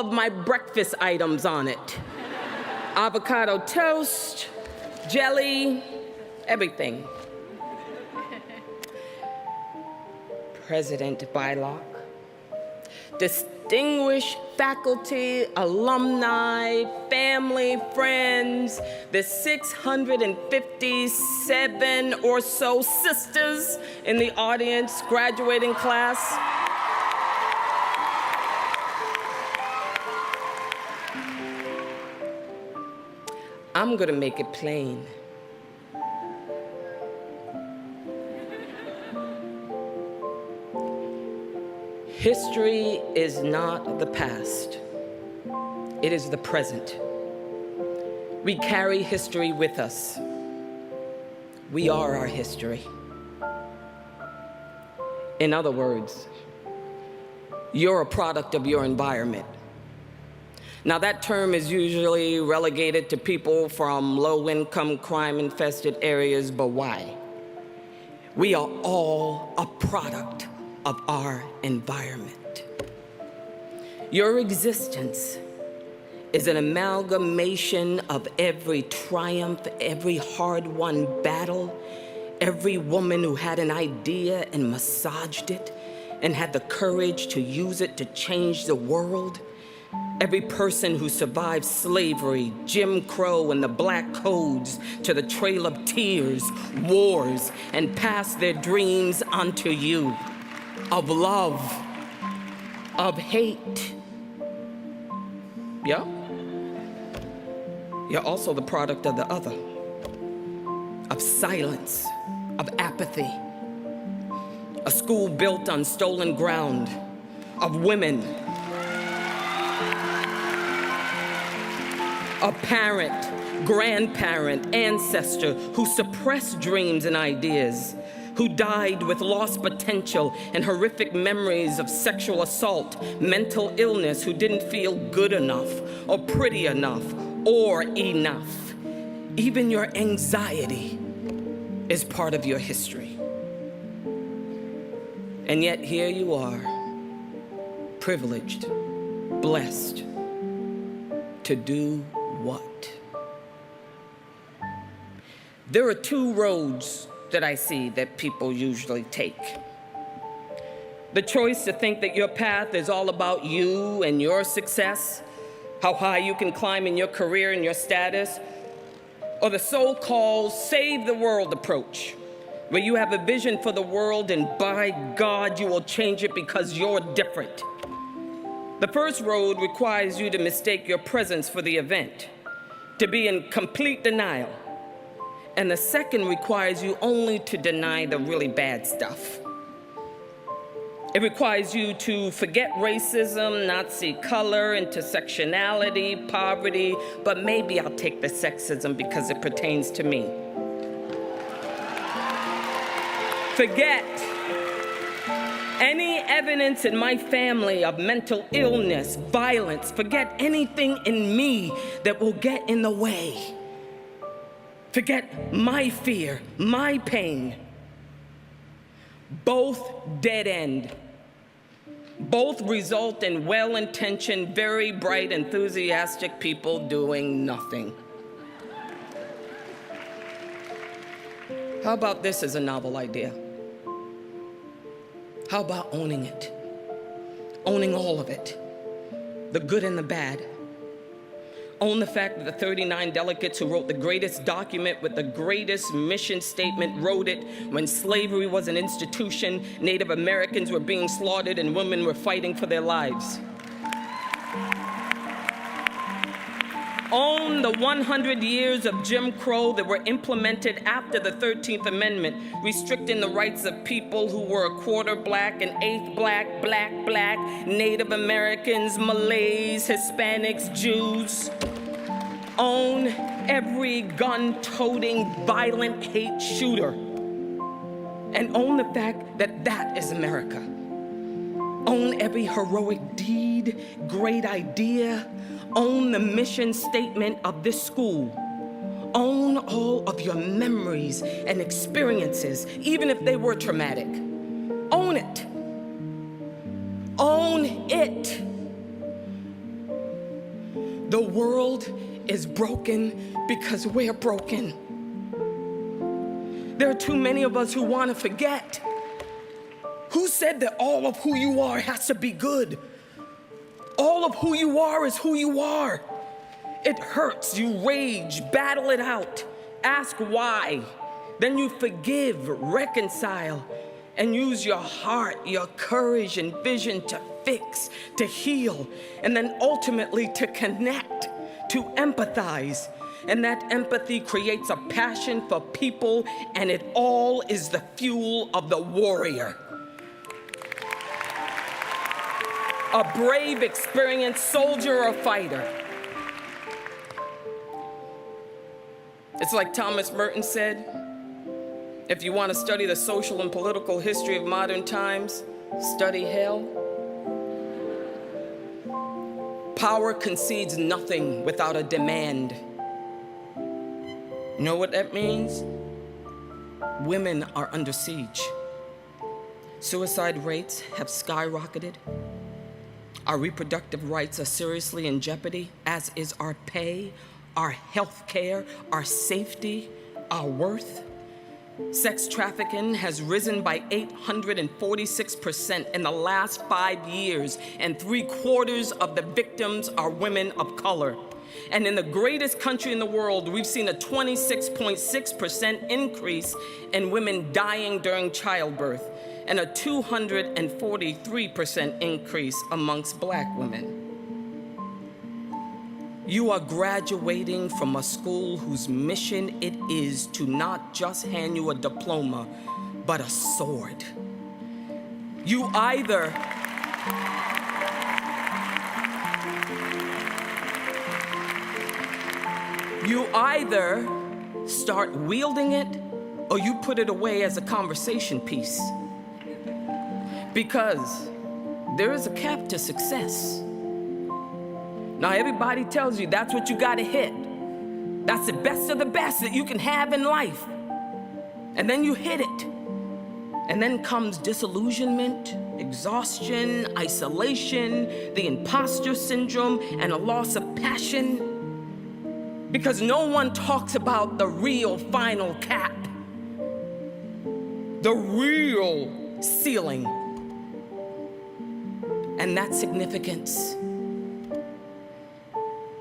of my breakfast items on it. Avocado toast, jelly, everything. President Bylock, distinguished faculty, alumni, family, friends, the 657 or so sisters in the audience, graduating class. I'm gonna make it plain. History is not the past. It is the present. We carry history with us. We are our history. In other words, you're a product of your environment. Now, that term is usually relegated to people from low-income, crime-infested areas, but why? We are all a product of our environment. Your existence is an amalgamation of every triumph, every hard-won battle, every woman who had an idea and massaged it and had the courage to use it to change the world, every person who survived slavery, Jim Crow, and the Black Codes to the Trail of Tears, wars, and passed their dreams onto you. Of love, of hate. Yeah? You're also the product of the other, of silence, of apathy. A school built on stolen ground, of women. A parent, grandparent, ancestor who suppressed dreams and ideas, who died with lost potential and horrific memories of sexual assault, mental illness, who didn't feel good enough or pretty enough or enough. Even your anxiety is part of your history. And yet here you are, privileged, blessed, to do what? There are two roads that I see that people usually take. The choice to think that your path is all about you and your success, how high you can climb in your career and your status, or the so-called save the world approach, where you have a vision for the world and by God you will change it because you're different. The first road requires you to mistake your presence for the event, to be in complete denial. And the second requires you only to deny the really bad stuff. It requires you to forget racism, not see color, intersectionality, poverty, but maybe I'll take the sexism because it pertains to me. Forget any evidence in my family of mental illness, violence. Forget anything in me that will get in the way. Forget my fear, my pain. Both dead end. Both result in well-intentioned, very bright, enthusiastic people doing nothing. How about this as a novel idea? How about owning it? Owning all of it, the good and the bad. Own the fact that the 39 delegates who wrote the greatest document with the greatest mission statement wrote it when slavery was an institution, Native Americans were being slaughtered, and women were fighting for their lives. Own the 100 years of Jim Crow that were implemented after the 13th Amendment, restricting the rights of people who were a quarter black, an eighth black, black, Native Americans, Malays, Hispanics, Jews. Own every gun-toting, violent hate shooter. And own the fact that that is America. Own every heroic deed, great idea. Own the mission statement of this school. Own all of your memories and experiences, even if they were traumatic. Own it. Own it. The world is broken because we're broken. There are too many of us who want to forget. Who said that all of who you are has to be good? All of who you are is who you are. It hurts, you rage, battle it out, ask why. Then you forgive, reconcile, and use your heart, your courage and vision to fix, to heal, and then ultimately to connect, to empathize. And that empathy creates a passion for people, and it all is the fuel of the warrior. A brave, experienced soldier or fighter. It's like Thomas Merton said, if you want to study the social and political history of modern times, study hell. Power concedes nothing without a demand. You know what that means? Women are under siege. Suicide rates have skyrocketed. Our reproductive rights are seriously in jeopardy, as is our pay, our health care, our safety, our worth. Sex trafficking has risen by 846% in the last 5 years, and 3/4 of the victims are women of color. And in the greatest country in the world, we've seen a 26.6% increase in women dying during childbirth, and a 243% increase amongst Black women. You are graduating from a school whose mission it is to not just hand you a diploma, but a sword. You either start wielding it, or you put it away as a conversation piece. Because there is a cap to success. Now, everybody tells you that's what you gotta hit. That's the best of the best that you can have in life. And then you hit it. And then comes disillusionment, exhaustion, isolation, the imposter syndrome, and a loss of passion. Because no one talks about the real final cap, the real ceiling, and that significance.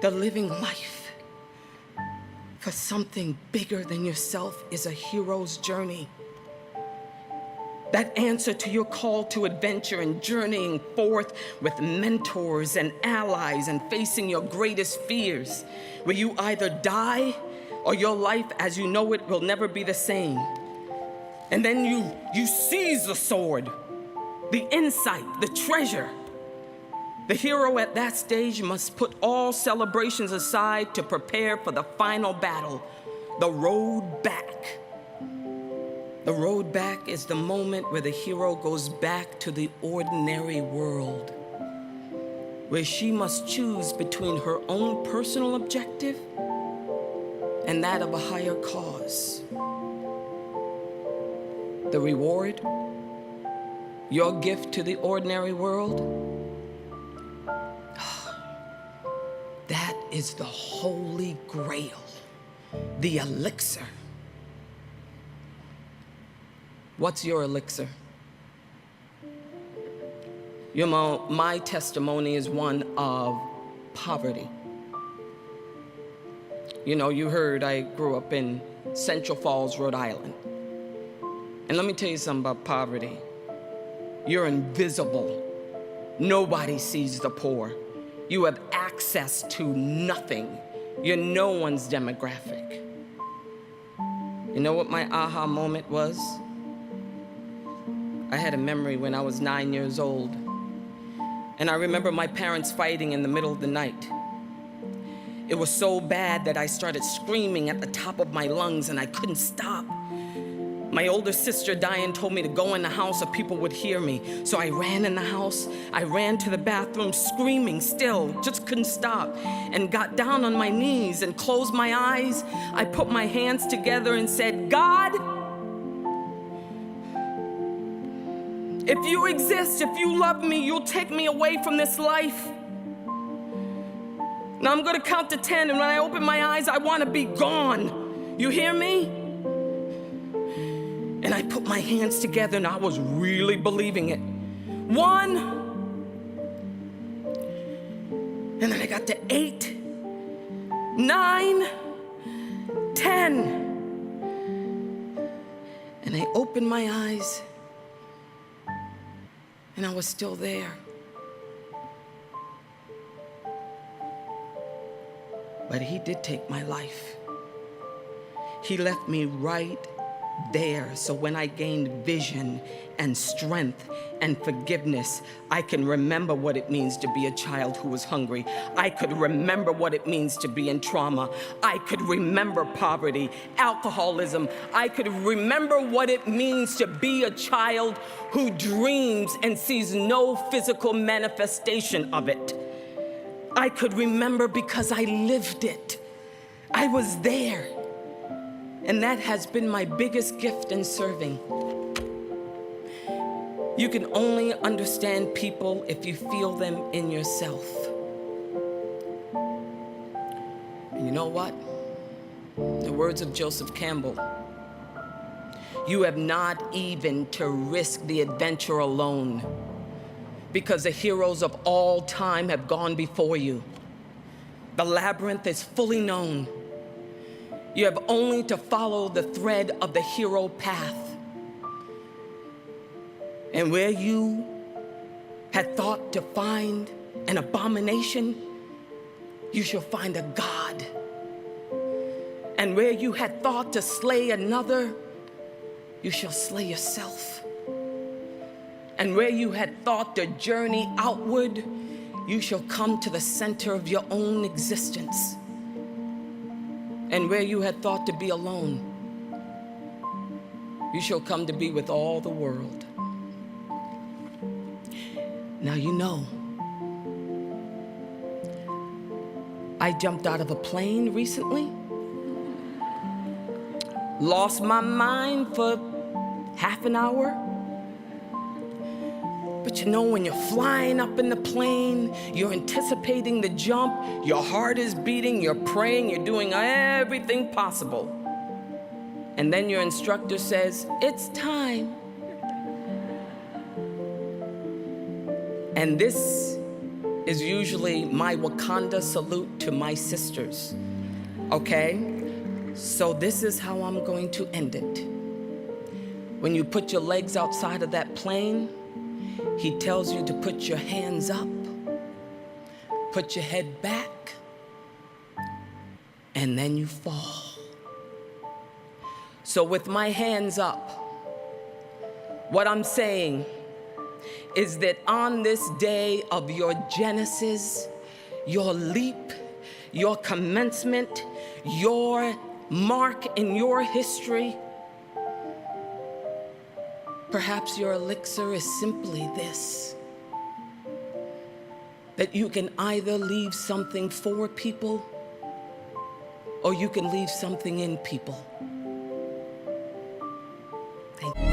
The living life for something bigger than yourself is a hero's journey. That answer to your call to adventure and journeying forth with mentors and allies and facing your greatest fears, where you either die or your life as you know it will never be the same. And then you seize the sword, the insight, the treasure. The hero at that stage must put all celebrations aside to prepare for the final battle, the road back. The road back is the moment where the hero goes back to the ordinary world, where she must choose between her own personal objective and that of a higher cause. The reward, your gift to the ordinary world, that is the holy grail, the elixir. What's your elixir? You know, my testimony is one of poverty. You know, you heard I grew up in Central Falls, Rhode Island. And let me tell you something about poverty. You're invisible. Nobody sees the poor. You have access to nothing. You're no one's demographic. You know what my aha moment was? I had a memory when I was 9 years old. And I remember my parents fighting in the middle of the night. It was so bad that I started screaming at the top of my lungs and I couldn't stop. My older sister, Diane, told me to go in the house or people would hear me. So I ran in the house. I ran to the bathroom screaming still, just couldn't stop, and got down on my knees and closed my eyes. I put my hands together and said, God, if you exist, if you love me, you'll take me away from this life. Now I'm gonna count to 10, and when I open my eyes, I wanna be gone. You hear me? And I put my hands together, and I was really believing it. 1, and then I got to 8, 9, 10. And I opened my eyes, and I was still there. But he did take my life. He left me right there. So when I gained vision and strength and forgiveness, I can remember what it means to be a child who was hungry. I could remember what it means to be in trauma. I could remember poverty, alcoholism. I could remember what it means to be a child who dreams and sees no physical manifestation of it. I could remember because I lived it. I was there. And that has been my biggest gift in serving. You can only understand people if you feel them in yourself. And you know what? The words of Joseph Campbell, you have not even to risk the adventure alone, because the heroes of all time have gone before you. The labyrinth is fully known. You have only to follow the thread of the hero path. And where you had thought to find an abomination, you shall find a God. And where you had thought to slay another, you shall slay yourself. And where you had thought to journey outward, you shall come to the center of your own existence. And where you had thought to be alone, you shall come to be with all the world. Now you know, I jumped out of a plane recently, lost my mind for half an hour. But you know, when you're flying up in the plane, you're anticipating the jump, your heart is beating, you're praying, you're doing everything possible. And then your instructor says, "It's time." And this is usually my Wakanda salute to my sisters, okay? So this is how I'm going to end it. When you put your legs outside of that plane, he tells you to put your hands up, put your head back, and then you fall. So with my hands up, what I'm saying is that on this day of your genesis, your leap, your commencement, your mark in your history, perhaps your elixir is simply this: that you can either leave something for people or you can leave something in people. Thank you.